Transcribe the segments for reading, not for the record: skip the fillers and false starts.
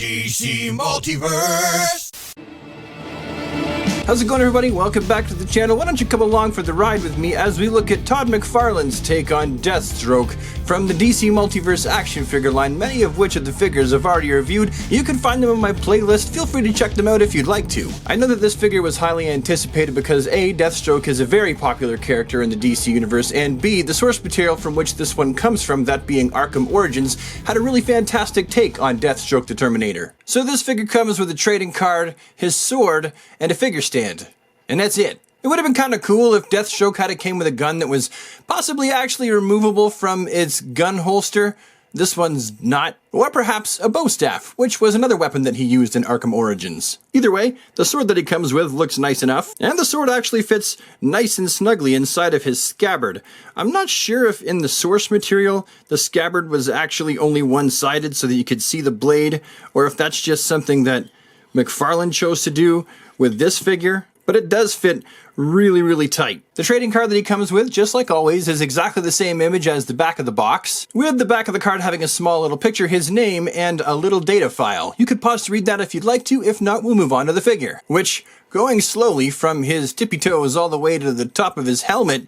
DC Multiverse! How's it going, everybody? Welcome back to the channel. Why don't you come along for the ride with me as we look at Todd McFarlane's take on Deathstroke from the DC Multiverse action figure line, many of which of the figures I've already reviewed. You can find them on my playlist. Feel free to check them out if you'd like to. I know that this figure was highly anticipated because A, Deathstroke is a very popular character in the DC universe, and B, the source material from which this one comes from, that being Arkham Origins, had a really fantastic take on Deathstroke the Terminator. So this figure comes with a trading card, his sword, and a figure stand. And that's it. It would have been kind of cool if Deathstroke had came with a gun that was possibly actually removable from its gun holster. This one's not. Or perhaps a bow staff, which was another weapon that he used in Arkham Origins. Either way, the sword that he comes with looks nice enough, and the sword actually fits nice and snugly inside of his scabbard. I'm not sure if in the source material the scabbard was actually only one-sided so that you could see the blade, or if that's just something that McFarlane chose to do with this figure. But it does fit really tight. The trading card that he comes with, just like always, is exactly the same image as the back of the box, with the back of the card having a small little picture, his name, and a little data file. You could pause to read that if you'd like to. If not, we'll move on to the figure, which, going slowly from his tippy toes all the way to the top of his helmet,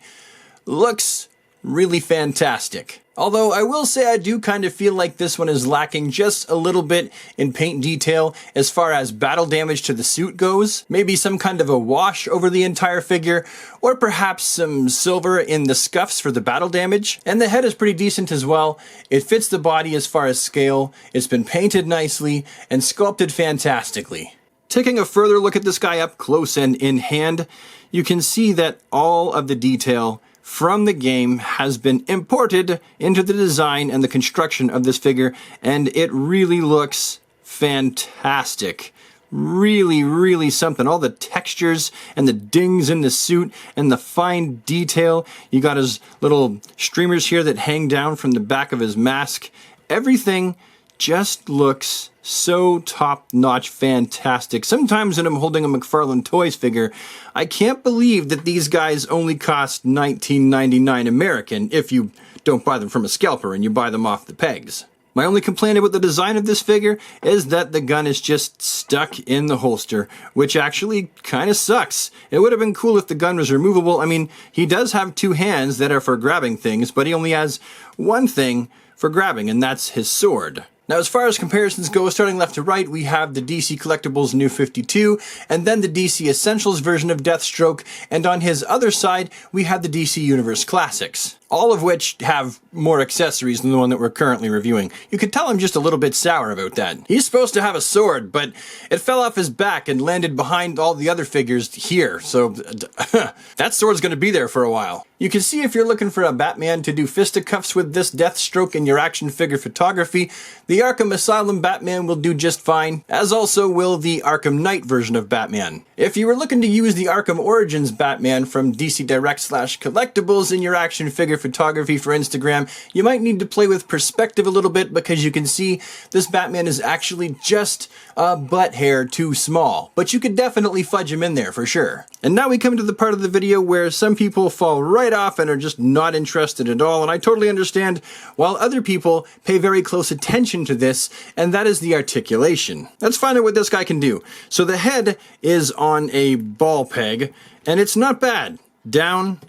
looks really fantastic. Although I will say I do kind of feel like this one is lacking just a little bit in paint detail as far as battle damage to the suit goes. Maybe some kind of a wash over the entire figure, or perhaps some silver in the scuffs for the battle damage. And the head is pretty decent as well. It fits the body as far as scale. It's been painted nicely and sculpted fantastically. Taking a further look at this guy up close and in hand, you can see that all of the detail from the game has been imported into the design and the construction of this figure, and it really looks fantastic. Really something. All the textures and the dings in the suit and the fine detail. You got his little streamers here that hang down from the back of his mask. Everything just looks so top-notch fantastic. Sometimes when I'm holding a McFarlane Toys figure, I can't believe that these guys only cost $19.99 American if you don't buy them from a scalper and you buy them off the pegs. My only complaint about the design of this figure is that the gun is just stuck in the holster, which actually kind of sucks. It would have been cool if the gun was removable. I mean, he does have two hands that are for grabbing things, but he only has one thing for grabbing, and that's his sword. Now, as far as comparisons go, starting left to right, we have the DC Collectibles New 52, and then the DC Essentials version of Deathstroke, and on his other side, we have the DC Universe Classics, all of which have more accessories than the one that we're currently reviewing. You could tell I'm just a little bit sour about that. He's supposed to have a sword, but it fell off his back and landed behind all the other figures here, so that sword's gonna be there for a while. You can see if you're looking for a Batman to do fisticuffs with this Deathstroke in your action figure photography, the Arkham Asylum Batman will do just fine, as also will the Arkham Knight version of Batman. If you were looking to use the Arkham Origins Batman from DC Direct/Collectibles in your action figure photography for Instagram, you might need to play with perspective a little bit because you can see this Batman is actually just a butt hair too small, but you could definitely fudge him in there for sure. And now we come to the part of the video where some people fall right off and are just not interested at all, and I totally understand, while other people pay very close attention to this, and that is the articulation. Let's find out what this guy can do. So the head is on a ball peg, and it's not bad. Down,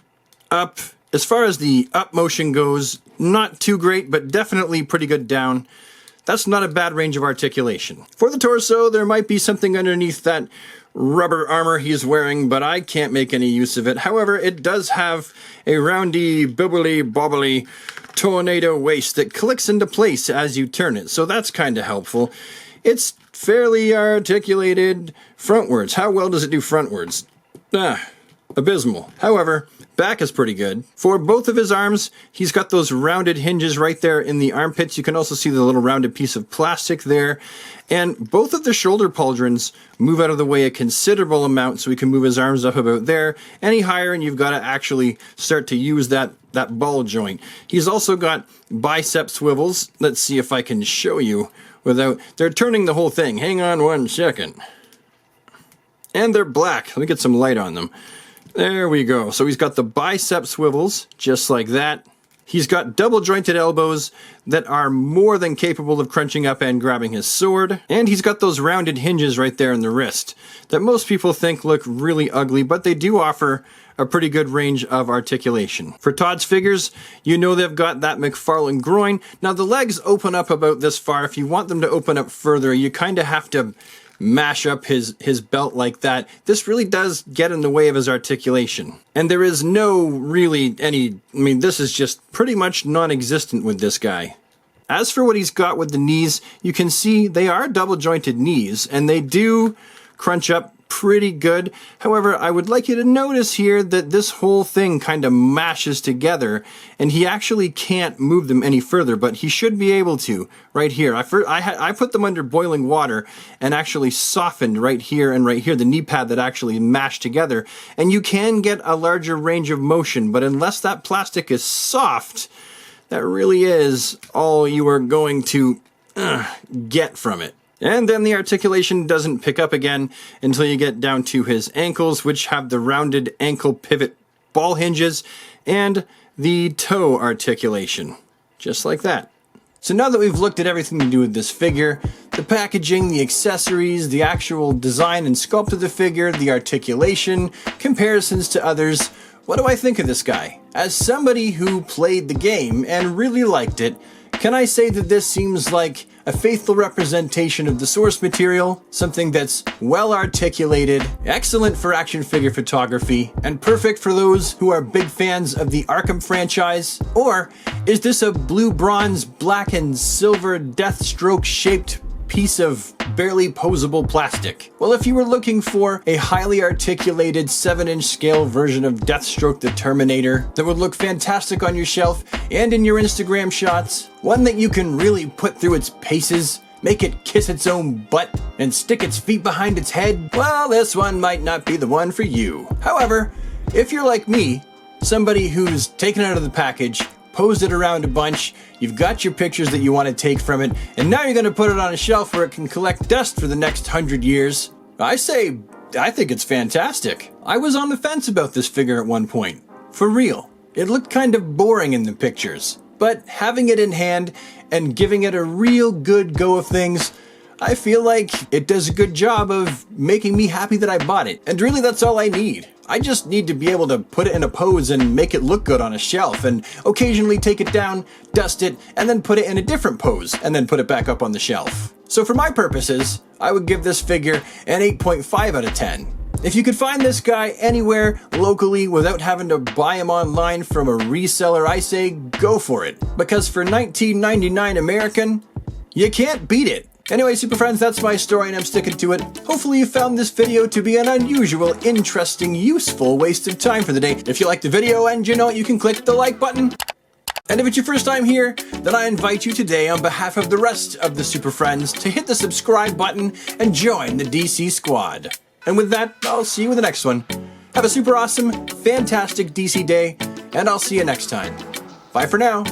up. As far as the up motion goes, not too great, but definitely pretty good down. That's not a bad range of articulation. For the torso, there might be something underneath that rubber armor he's wearing, but I can't make any use of it. However, it does have a roundy, bibbly-bobbly tornado waist that clicks into place as you turn it, so that's kind of helpful. It's fairly articulated frontwards. How well does it do frontwards? Abysmal. However, back is pretty good. For both of his arms, he's got those rounded hinges right there in the armpits. You can also see the little rounded piece of plastic there. And both of the shoulder pauldrons move out of the way a considerable amount, so he can move his arms up about there. Any higher, and you've got to actually start to use that ball joint. He's also got bicep swivels. Let's see if I can show you without... They're turning the whole thing. Hang on one second. And they're black. Let me get some light on them. There we go. So he's got the bicep swivels, just like that. He's got double jointed elbows that are more than capable of crunching up and grabbing his sword. And he's got those rounded hinges right there in the wrist that most people think look really ugly, but they do offer a pretty good range of articulation. For Todd's figures, you know they've got that McFarlane groin. Now the legs open up about this far. If you want them to open up further, you kind of have to mash up his belt like that. This really does get in the way of his articulation. And there is no really this is just pretty much non-existent with this guy. As for what he's got with the knees, you can see they are double jointed knees and they do crunch up pretty good. However, I would like you to notice here that this whole thing kind of mashes together and he actually can't move them any further, but he should be able to right here. I put them under boiling water and actually softened right here and right here, the knee pad that actually mashed together, and you can get a larger range of motion, but unless that plastic is soft, that really is all you are going to get from it. And then the articulation doesn't pick up again until you get down to his ankles, which have the rounded ankle pivot ball hinges and the toe articulation, just like that. So now that we've looked at everything to do with this figure, the packaging, the accessories, the actual design and sculpt of the figure, the articulation, comparisons to others, what do I think of this guy? As somebody who played the game and really liked it, can I say that this seems like a faithful representation of the source material, something that's well articulated, excellent for action figure photography, and perfect for those who are big fans of the Arkham franchise? Or is this a blue, bronze, black, and silver Deathstroke shaped piece of barely posable plastic? Well, if you were looking for a highly articulated 7-inch scale version of Deathstroke the Terminator that would look fantastic on your shelf and in your Instagram shots, one that you can really put through its paces, make it kiss its own butt, and stick its feet behind its head, well, this one might not be the one for you. However, if you're like me, somebody who's taken it out of the package, posed it around a bunch, you've got your pictures that you want to take from it, and now you're going to put it on a shelf where it can collect dust for the next 100 years. I think it's fantastic. I was on the fence about this figure at one point. For real. It looked kind of boring in the pictures. But having it in hand and giving it a real good go of things, I feel like it does a good job of making me happy that I bought it. And really that's all I need. I just need to be able to put it in a pose and make it look good on a shelf and occasionally take it down, dust it, and then put it in a different pose and then put it back up on the shelf. So for my purposes, I would give this figure an 8.5 out of 10. If you could find this guy anywhere locally without having to buy him online from a reseller, I say go for it. Because for $19.99 American, you can't beat it. Anyway, super friends, that's my story and I'm sticking to it. Hopefully you found this video to be an unusual, interesting, useful waste of time for the day. If you liked the video and you know it, you can click the like button. And if it's your first time here, then I invite you today on behalf of the rest of the super friends to hit the subscribe button and join the DC squad. And with that, I'll see you in the next one. Have a super awesome, fantastic DC day, and I'll see you next time. Bye for now.